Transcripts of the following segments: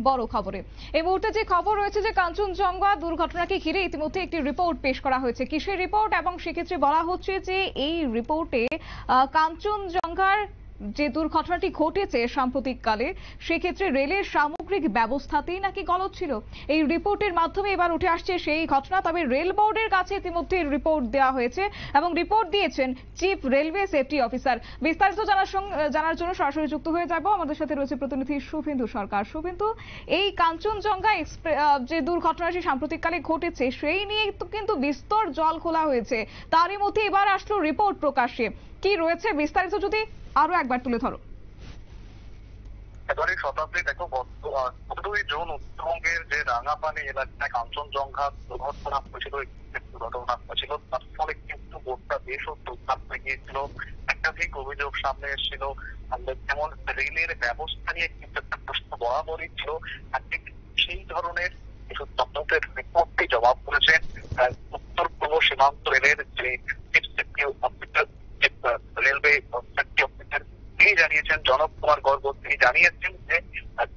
বড় খবরে। এই মুহূর্তে যে খবর রয়েছে যে কাঞ্চনজঙ্ঘা দুর্ঘটনাকে ঘিরে ইতিমধ্যে একটি রিপোর্ট পেশ করা হয়েছে। কিসের রিপোর্ট এবং সেক্ষেত্রে বলা হচ্ছে যে এই রিপোর্টে কাঞ্চনজঙ্ঘার যে দুর্ঘটনাটি ঘটেছে সাম্প্রতিককালে সেক্ষেত্রে রেলের সামগ্রিক ব্যবস্থাতেই নাকি গলদ ছিল। এই রিপোর্টের মাধ্যমে এবার উঠে আসছে সেই ঘটনা। তবে রেল বোর্ডের কাছে ইতিমধ্যে রিপোর্ট দেওয়া হয়েছে এবং রিপোর্ট দিয়েছেন চিফ রেলওয়ে সেফটি অফিসার। বিস্তারিত জানার জন্য সরাসরি যুক্ত হয়ে যাব, আমাদের সাথে রয়েছে প্রতিনিধি শুভেন্দু সরকার। শুভেন্দু, এই কাঞ্চনজঙ্ঘা যে দুর্ঘটনাটি সাম্প্রতিককালে ঘটেছে সেই নিয়ে কিন্তু বিস্তর জল খোলা হয়েছে, তারই মধ্যে এবার আসলো রিপোর্ট প্রকাশ্যে। কি রয়েছে বিস্তারিত যদি আরো একবার তুলে ধরো। এবারে শতাব্দী দেখো, গত 2 জুন উত্তরবঙ্গের যে রাঙাপানি এলাকায় কাঞ্চনজঙ্ঘা দুর্ঘটনা হয়েছিল, তার ফলে কিন্তু গোটা দেশও দুর্ঘাত হয়ে গিয়েছিল। একাধিক অভিযোগ সামনে এসেছিল, যেমন রেলের ব্যবস্থা নিয়ে কিন্তু একটা প্রশ্ন বরাবরই ছিল। ঠিক সেই ধরনের কিছু তদন্তের রিপোর্টে জবাব করেছেন উত্তর পূর্ব সীমান্ত রেলের যে রেলওয়ে তিনি জানিয়েছেন, জনক কুমার গর্গ, তিনি জানিয়েছেন যে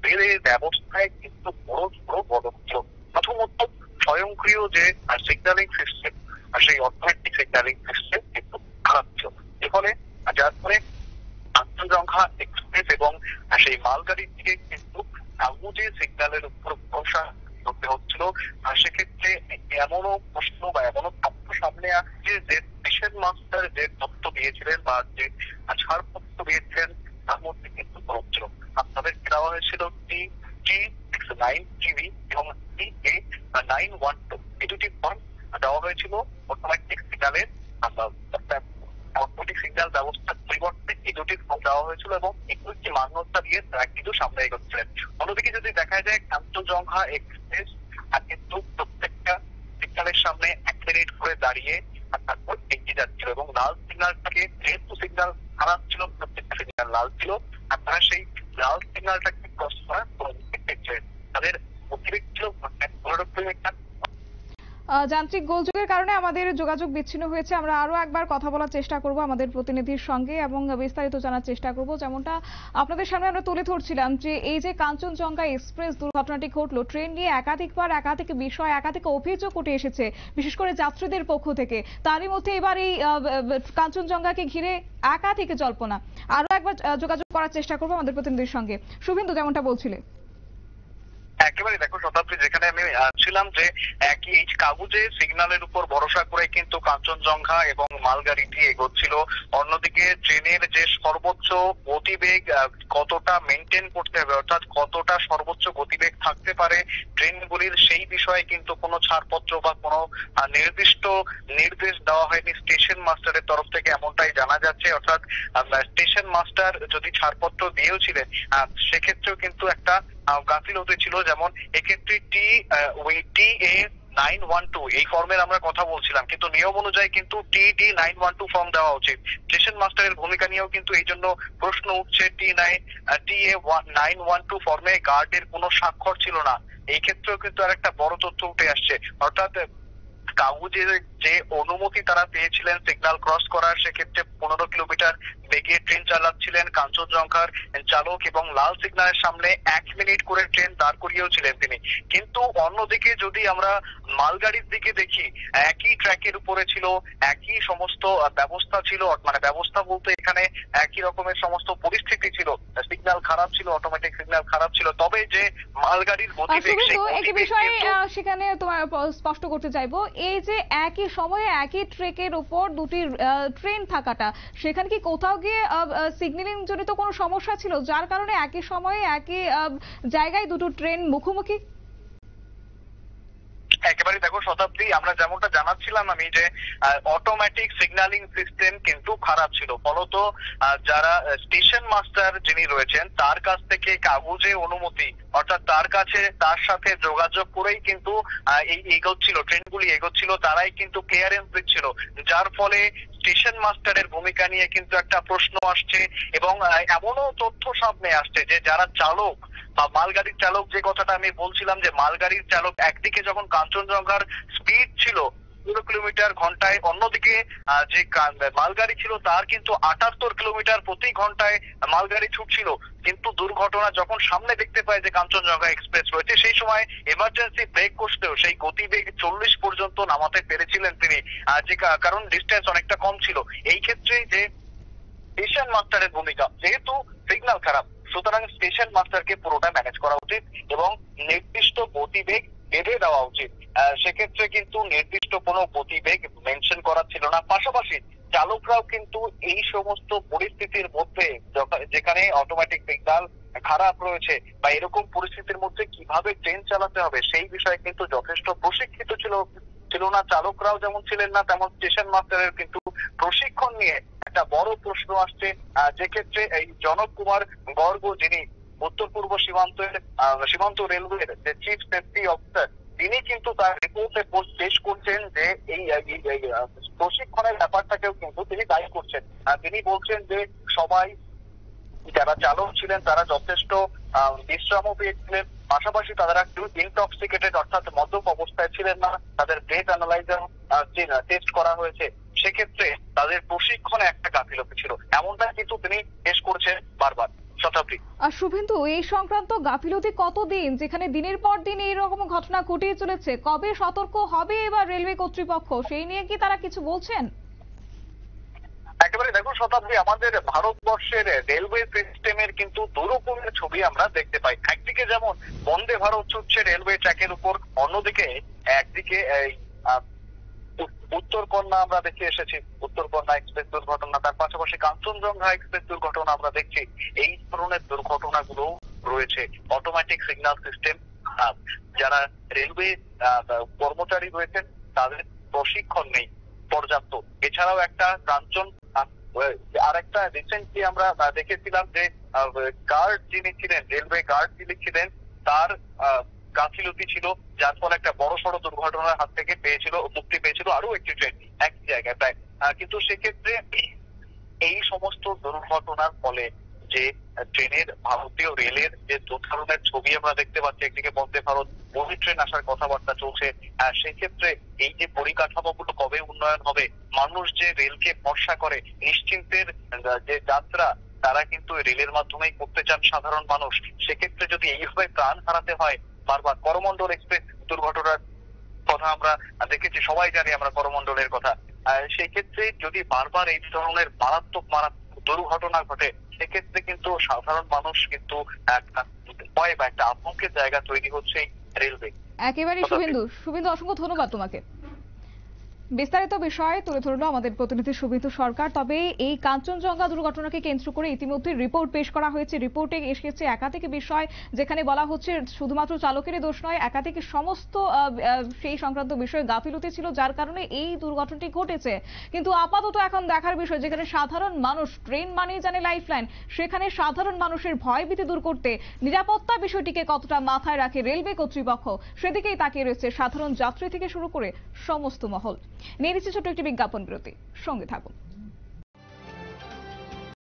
রেলের ব্যবস্থায় কিন্তু বড় বড় বদল ছিল। প্রথমত স্বয়ংক্রিয় যে সিগন্যালিং সিস্টেম, সেই অটোমেটিক সিগন্যালিং সিস্টেম কিন্তু খারাপ ছিল। ফলে যার ফলে কাঞ্চনজঙ্ঘা এক্সপ্রেস এবং সেই মালগাড়ির দিকে কিন্তু কাগজে সিগন্যালের উপর ভরসা করতে হচ্ছিল। আর সেক্ষেত্রে এমনও প্রশ্ন বা এমনও তথ্য সামনে আসছে যে স্টেশন মাস্টার যে তথ্য দিয়েছিলেন বা যে ছাড়পত্র দিয়েছিলেন তার মধ্যে কিন্তু হচ্ছিল। আপনাদেরকে দেওয়া হয়েছিল TG69GB এবং TA912, এই দুটি ফর্ম দেওয়া হয়েছিল অটোমেটিক সিগন্যালের অটোমেটিক সিগন্যাল ব্যবস্থার পরিবর্তে এই দুটি ফর্ম দেওয়া হয়েছিল এবং একটি মান্যতা দিয়ে তারা কিন্তু সামনে এগোচ্ছিলেন। অন্যদিকে যদি দেখা যায় কাঞ্চনজঙ্ঘা এক্সপ্রেস কিন্তু প্রত্যেকটা সিগন্যালের সামনে 1 মিনিট করে দাঁড়িয়ে তারপর এগিয়ে যাচ্ছিল এবং লাল সিগন্যালটাকে, যেহেতু সিগন্যাল খারাপ ছিল, প্রত্যেকটা সিগন্যাল লাল ছিল, আর তারা সেই লাল সিগন্যালটাকে ক্রস করার তাদের অতিরিক্ত ছিল 15 কিলোমিটার। যান্ত্রিক গোলযোগের কারণে আমাদের যোগাযোগ বিচ্ছিন্ন হয়েছে। আমরা আরো একবার কথা বলার চেষ্টা করব আমাদের প্রতিনিধির সঙ্গে এবং বিস্তারিত জানার চেষ্টা করব। যেমনটা আপনাদের সামনে আমরা তুলে ধরছিলাম যে এই যে কাঞ্চনজঙ্ঘা এক্সপ্রেস দুর্ঘটনাটি ঘটলো, ট্রেন নিয়ে একাধিকবার একাধিক বিষয়, একাধিক অভিযোগ উঠে এসেছে, বিশেষ করে যাত্রীদের পক্ষ থেকে। তারই মধ্যে এবার এই কাঞ্চনজঙ্ঘাকে ঘিরে একাধিক জল্পনা। আরো একবার যোগাযোগ করার চেষ্টা করব আমাদের প্রতিনিধির সঙ্গে। শুভেন্দু, যেমনটা বলছিলে। একেবারে দেখো শতাব্দী, যেখানে আমি ছিলাম যে একই কাগজে সিগন্যালের উপর ভরসা করে কিন্তু কাঞ্চনজঙ্ঘা এবং মালগাড়িটি এগোচ্ছিল। অন্যদিকে ট্রেনের যে সর্বোচ্চ গতিবেগ কতটা মেনটেন করতে হবে, অর্থাৎ কতটা সর্বোচ্চ গতিবেগ থাকতে পারে ট্রেনগুলির, সেই বিষয়ে কিন্তু কোনো ছাড়পত্র বা কোনো নির্দিষ্ট নির্দেশ দেওয়া হয়নি স্টেশন মাস্টারের তরফ থেকে, এমনটাই জানা যাচ্ছে। অর্থাৎ স্টেশন মাস্টার যদি ছাড়পত্র দিয়েও ছিলেন, সেক্ষেত্রেও কিন্তু একটা গাফিলতি ছিল। যেমন এক্ষেত্রে TA912 এই ফর্মের আমরা কথা বলছিলাম, কিন্তু নিয়ম অনুযায়ী কিন্তু TD912 ফর্ম দেওয়া উচিত। স্টেশন মাস্টারের ভূমিকা নিয়েও কিন্তু এই জন্য প্রশ্ন উঠছে। TA912 ফর্মে গার্ডের কোনো স্বাক্ষর ছিল না। এই ক্ষেত্রেও কিন্তু আর একটা বড় তথ্য উঠে আসছে। অর্থাৎ কাগজের যে অনুমতি তারা পেয়েছিলেন সিগন্যাল ক্রস করার, সেক্ষেত্রে 15 কিলোমিটার বেগে ট্রেন চালাচ্ছিলেন কাঞ্চনজঙ্ঘার চালক এবং লাল সিগন্যালের সামনে 1 মিনিট করে ট্রেন দাঁড় করিয়েছিলেন তিনি। কিন্তু অন্যদিকে যদি আমরা মালগাড়ির দিকে দেখি, একই ট্র্যাকের উপরে ছিল, একই সমস্ত ব্যবস্থা ছিল, মানে ব্যবস্থা বলতে এখানে একই রকমের সমস্ত পরিস্থিতি ছিল। সিগন্যাল খারাপ ছিল, অটোমেটিক সিগন্যাল খারাপ ছিল, তবে যে মালগাড়ির গতিবেগ, একই বিষয়ে সেখানে তোমার স্পষ্ট করতে চাইবো, এই যে একই সময়ে একই ট্র্যাকের উপর দুটি ট্রেন থাকাটা, সেখানে কি কোথাও গিয়ে সিগন্যালিং জনিত কোনো সমস্যা ছিল যার কারণে একই সময়ে একই জায়গায় দুটো ট্রেন মুখোমুখি? একেবারে দেখো শতাব্দী, আমরা যেমনটা জানাচ্ছিলাম আমি যে অটোমেটিক সিগন্যালিং সিস্টেম কিন্তু খারাপ ছিল। ফলত যারা স্টেশন মাস্টার যিনি রয়েছেন তার কাছ থেকে কাগজে অনুমতি, অর্থাৎ তার সাথে যোগাযোগ করেই কিন্তু এগোচ্ছিল, ট্রেনগুলি এগোচ্ছিল, তারাই কিন্তু ক্লিয়ারেন্স দিচ্ছিল। যার ফলে স্টেশন মাস্টারের ভূমিকা নিয়ে কিন্তু একটা প্রশ্ন আসছে এবং এমনও তথ্য সামনে আসছে যে যারা চালক বা মালগাড়ির চালক, যে কথাটা আমি বলছিলাম যে মালগাড়ির চালক একদিকে যখন কাঞ্চনজঙ্ঘার স্পিড ছিল কিলোমিটার ঘন্টায়, অন্যদিকে যে মালগাড়ি ছিল তার কিন্তু 78 কিলোমিটার প্রতি ঘন্টায় মালগাড়ি ছুটছিল। কিন্তু দুর্ঘটনা যখন সামনে দেখতে পায় যে কাঞ্চনজঙ্ঘা এক্সপ্রেস রয়েছে, সেই সময় এমার্জেন্সি ব্রেক কষলেও সেই গতিবেগ 40 পর্যন্ত নামাতে পেরেছিলেন তিনি, যে কারণ ডিস্টেন্স অনেকটা কম ছিল। এই ক্ষেত্রে যে স্টেশন মাস্টারের ভূমিকা, যেহেতু সিগন্যাল খারাপ, সুতরাং স্টেশন মাস্টারকে পুরোটা ম্যানেজ করা উচিত এবং নির্দিষ্ট গতিবেগ বেঁধে দেওয়া উচিত। সেক্ষেত্রে কিন্তু নির্দিষ্ট কোনো গতিবেগ মেনশন করা ছিল না। পাশাপাশি চালকরাও কিন্তু এই সমস্ত পরিস্থিতির মধ্যে যেখানে অটোমেটিক সিগন্যাল খারাপ রয়েছে বা এরকম পরিস্থিতির মধ্যে কিভাবে ট্রেন চালাতে হবে সেই বিষয়ে কিন্তু যথেষ্ট প্রশিক্ষিত ছিল না। চালকরাও যেমন ছিলেন না, তেমন স্টেশন মাস্টারের কিন্তু প্রশিক্ষণ নিয়ে একটা বড় প্রশ্ন আসছে। যে ক্ষেত্রে এই জনক কুমার গর্গ, যিনি উত্তর পূর্ব সীমান্ত রেলওয়ের যে চিফ সেফটি অফিসার, তিনি কিন্তু তার রিপোর্টে পেশ করছেন যে এই প্রশিক্ষণের ব্যাপারটাকেও কিন্তু তিনি দায়ী করছেন। তিনি বলছেন যে সবাই যারা চালক ছিলেন তারা যথেষ্ট বিশ্রামও পেয়েছিলেন, পাশাপাশি তারা একটু ইনটক্সিকেটেড অর্থাৎ মদ্যপ অবস্থায় ছিলেন না। তাদের ব্রেথ অ্যানালাইজার টেস্ট করা হয়েছে। সেক্ষেত্রে তাদের প্রশিক্ষণে একটা গাফিলতি ছিল, এমনটা কিন্তু তিনি পেশ করছেন বারবার। শতাব্দী। শুভেন্দু, এই সংক্রান্ত গাফিলতি কতদিন, যেখানে দিনের পর দিন এইরকম ঘটনা ঘটিয়ে চলেছে, কবে সতর্ক হবে এবার রেলওয়ে কর্তৃপক্ষ, সেই নিয়ে কি তারা কিছু বলছেন? একেবারে দেখুন শতাব্দী, আমাদের ভারতবর্ষের রেলওয়ে সিস্টেমের কিন্তু দুরকমের ছবি আমরা দেখতে পাই। একদিকে যেমন বন্দে ভারত ছুটছে রেলওয়ে ট্র্যাকের উপর, অন্যদিকে একদিকে উত্তরকন্যা আমরা দেখে এসেছি, উত্তরকন্যা এক্সপ্রেস দুর্ঘটনা, তার পাশাপাশি কাঞ্চনজঙ্ঘা এক্সপ্রেস দুর্ঘটনা আমরা দেখছি। এই ধরনের দুর্ঘটনাগুলো রয়েছে। অটোমেটিক সিগন্যাল সিস্টেম, যারা রেলওয়ে কর্মচারী রয়েছেন তাদের প্রশিক্ষণ নেই পর্যাপ্ত। এছাড়াও একটা কাঞ্চন আর একটা রিসেন্টলি আমরা দেখেছিলাম যে গার্ড যিনি ছিলেন, রেলওয়ে গার্ড যিনি ছিলেন, তার গাফিলতি ছিল, যার ফলে একটা বড় সড় দুর্ঘটনার হাত থেকে মুক্তি পেয়েছিল আরো একটি ট্রেন একই জায়গায় প্রায়। কিন্তু সেক্ষেত্রে এই সমস্ত দুর্ঘটনার ফলে যে ট্রেনের, ভারতীয় রেলের যে দুর্ঘটনার ছবি আমরা দেখতে পাচ্ছি, একদিকে বন্দে ভারত বহি ট্রেন আসার কথাবার্তা চলছে, সেক্ষেত্রে এই যে পরিকাঠামোগুলো কবে উন্নয়ন হবে, মানুষ যে রেলকে ভরসা করে নিশ্চিন্তের যে যাত্রা তারা কিন্তু রেলের মাধ্যমেই করতে চান সাধারণ মানুষ। সেক্ষেত্রে যদি এইভাবে প্রাণ হারাতে হয় বারবার, করমণ্ডল এক্সপ্রেস দুর্ঘটনার কথা আমরা দেখেছি, সবাই জানি আমরা করমণ্ডলের কথা। সেই ক্ষেত্রে যদি বারবার এই ধরনের মারাত্মক দুর্ঘটনা ঘটে, সেক্ষেত্রে কিন্তু সাধারণ মানুষ কিন্তু একটা ভয় বা একটা আতঙ্কের জায়গা তৈরি হচ্ছে রেলওয়ে। একেবারে শুভেন্দু, অসংখ্য ধন্যবাদ তোমাকে। বিস্তারিত বিষয় তুলে ধরলো আমাদের প্রতিনিধি শুভেন্দু সরকার। তবে এই কাঞ্চনজঙ্ঘা দুর্ঘটনাকে কেন্দ্র করে ইতিমধ্যে রিপোর্ট পেশ করা হয়েছে। রিপোর্টে এসেছে একাধিক বিষয়, যেখানে বলা হচ্ছে শুধুমাত্র চালকেরই দোষ নয়, একাধিক সমস্ত সেই সংক্রান্ত বিষয়ে গাফিলতি ছিল, যার কারণে এই দুর্ঘটনাটি ঘটেছে। কিন্তু আপাতত এখন দেখার বিষয়, যেখানে সাধারণ মানুষ, ট্রেন মানেই জানে লাইফলাইন, সেখানে সাধারণ মানুষের ভয়ভীতি দূর করতে নিরাপত্তা বিষয়টিকে কতটা মাথায় রাখে রেলওয়ে কর্তৃপক্ষ, সেদিকেই তাকিয়ে রয়েছে সাধারণ যাত্রী থেকে শুরু করে সমস্ত মহল। নিয়ে নিচ্ছে ছোট্ট একটি বিজ্ঞাপন বিরতি, সঙ্গে থাকুন।